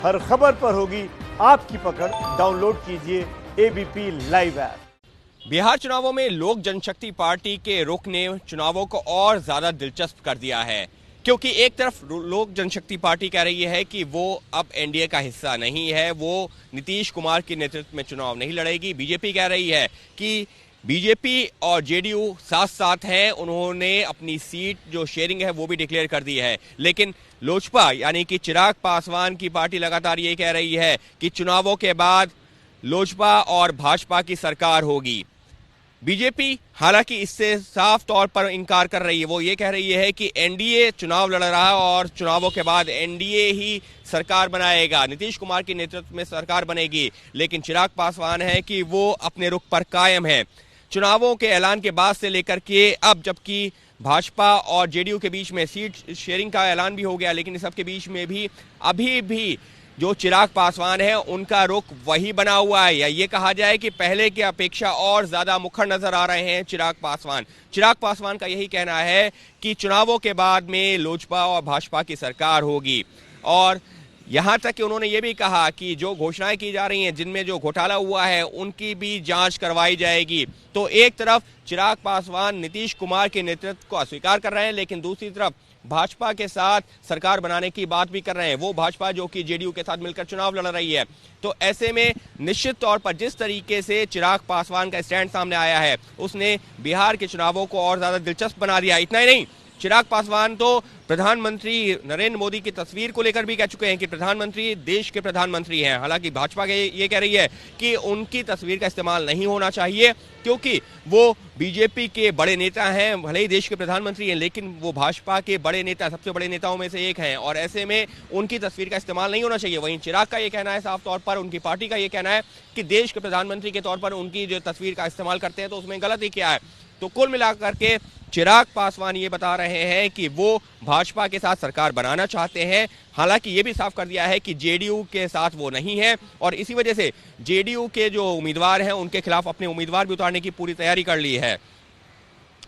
हर खबर पर होगी आपकी पकड़। डाउनलोड कीजिए एबीपी लाइव ऐप। बिहार चुनावों में लोक जनशक्ति पार्टी के रुख ने चुनावों को और ज्यादा दिलचस्प कर दिया है, क्योंकि एक तरफ लोक जनशक्ति पार्टी कह रही है कि वो अब एनडीए का हिस्सा नहीं है, वो नीतीश कुमार के नेतृत्व में चुनाव नहीं लड़ेगी। बीजेपी कह रही है कि बीजेपी और जेडीयू साथ साथ हैं, उन्होंने अपनी सीट जो शेयरिंग है वो भी डिक्लेयर कर दी है। लेकिन लोजपा यानी कि चिराग पासवान की पार्टी लगातार ये कह रही है कि चुनावों के बाद लोजपा और भाजपा की सरकार होगी। बीजेपी हालांकि इससे साफ तौर पर इंकार कर रही है। वो ये कह रही है कि एनडीए चुनाव लड़ रहा है और चुनावों के बाद एनडीए ही सरकार बनाएगा, नीतीश कुमार के नेतृत्व में सरकार बनेगी। लेकिन चिराग पासवान है कि वो अपने रुख पर कायम है। चुनावों के ऐलान के बाद से लेकर के अब, जबकि भाजपा और जेडीयू के बीच में सीट शेयरिंग का ऐलान भी हो गया, लेकिन इस सब के बीच में भी अभी भी जो चिराग पासवान है उनका रुख वही बना हुआ है, या ये कहा जाए कि पहले की अपेक्षा और ज्यादा मुखर नजर आ रहे हैं चिराग पासवान। चिराग पासवान का यही कहना है कि चुनावों के बाद में लोजपा और भाजपा की सरकार होगी, और यहां तक कि उन्होंने ये भी कहा कि जो घोषणाएं की जा रही हैं, जिनमें जो घोटाला हुआ है, उनकी भी जांच करवाई जाएगी। तो एक तरफ चिराग पासवान नीतीश कुमार के नेतृत्व को अस्वीकार कर रहे हैं, लेकिन दूसरी तरफ भाजपा के साथ सरकार बनाने की बात भी कर रहे हैं। वो भाजपा जो कि जेडीयू के साथ मिलकर चुनाव लड़ रही है। तो ऐसे में निश्चित तौर पर जिस तरीके से चिराग पासवान का स्टैंड सामने आया है, उसने बिहार के चुनावों को और ज्यादा दिलचस्प बना दिया। इतना ही नहीं, चिराग पासवान तो प्रधानमंत्री नरेंद्र मोदी की तस्वीर को लेकर भी कह चुके हैं कि प्रधानमंत्री देश के प्रधानमंत्री हैं। हालांकि भाजपा ये कह रही है कि उनकी तस्वीर का इस्तेमाल नहीं होना चाहिए, क्योंकि वो बीजेपी के बड़े नेता हैं। भले ही देश के प्रधानमंत्री हैं, लेकिन वो भाजपा के बड़े नेता, सबसे बड़े नेताओं में से एक हैं, और ऐसे में उनकी तस्वीर का इस्तेमाल नहीं होना चाहिए। वहीं चिराग का ये कहना है साफ तौर पर, उनकी पार्टी का ये कहना है कि देश के प्रधानमंत्री के तौर पर उनकी जो तस्वीर का इस्तेमाल करते हैं तो उसमें गलती क्या है। तो कुल मिलाकर के चिराग पासवान ये बता रहे हैं कि वो भाजपा के साथ सरकार बनाना चाहते हैं। हालांकि ये भी साफ कर दिया है कि जेडीयू के साथ वो नहीं है, और इसी वजह से जेडीयू के जो उम्मीदवार हैं उनके खिलाफ अपने उम्मीदवार भी उतारने की पूरी तैयारी कर ली है।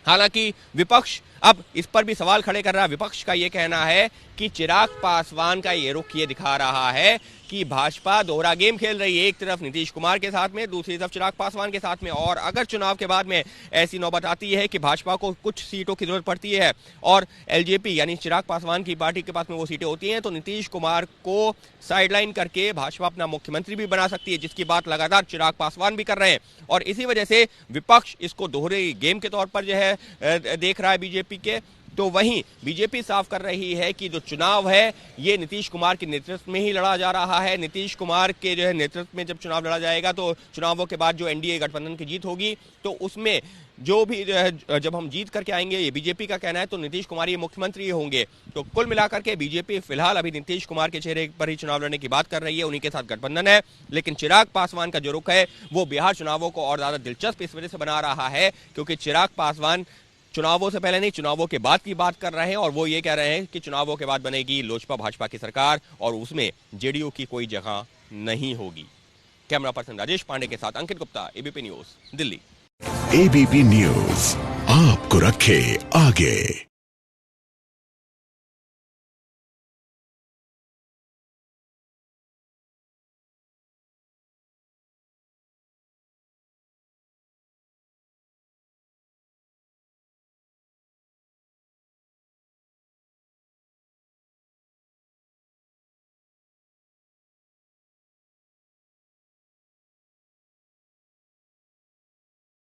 हालांकि विपक्ष अब इस पर भी सवाल खड़े कर रहा है। विपक्ष का ये कहना है कि चिराग पासवान का ये रुख ये दिखा रहा है कि भाजपा दोहरा गेम खेल रही है, एक तरफ नीतीश कुमार के साथ में, दूसरी तरफ चिराग पासवान के साथ में। और अगर चुनाव के बाद में ऐसी नौबत आती है कि भाजपा को कुछ सीटों की जरूरत पड़ती है और एलजेपी यानी चिराग पासवान की पार्टी के पास में वो सीटें होती हैं, तो नीतीश कुमार को साइडलाइन करके भाजपा अपना मुख्यमंत्री भी बना सकती है, जिसकी बात लगातार चिराग पासवान भी कर रहे हैं। और इसी वजह से विपक्ष इसको दोहरे गेम के तौर पर जो है देख रहा है बीजेपी के। तो वहीं बीजेपी साफ कर रही है कि जो चुनाव है ये नीतीश कुमार के नेतृत्व में ही लड़ा जा रहा है। नीतीश कुमार के जो है नेतृत्व में जब चुनाव लड़ा जाएगा, तो चुनावों के बाद जो एनडीए गठबंधन की जीत होगी, तो उसमें जो भी जो है जब हम जीत करके आएंगे, ये बीजेपी का कहना है, तो नीतीश कुमार ये मुख्यमंत्री होंगे। तो कुल मिलाकर के बीजेपी फिलहाल अभी नीतीश कुमार के चेहरे पर ही चुनाव लड़ने की बात कर रही है, उन्हीं के साथ गठबंधन है। लेकिन चिराग पासवान का जो रुख है वो बिहार चुनावों को और ज्यादा दिलचस्प इस वजह से बना रहा है क्योंकि चिराग पासवान चुनावों से पहले नहीं, चुनावों के बाद की बात कर रहे हैं, और वो ये कह रहे हैं कि चुनावों के बाद बनेगी लोजपा भाजपा की सरकार और उसमें जेडीयू की कोई जगह नहीं होगी। कैमरा पर्सन राजेश पांडे के साथ अंकित गुप्ता, एबीपी न्यूज, दिल्ली। एबीपी न्यूज आपको रखे आगे।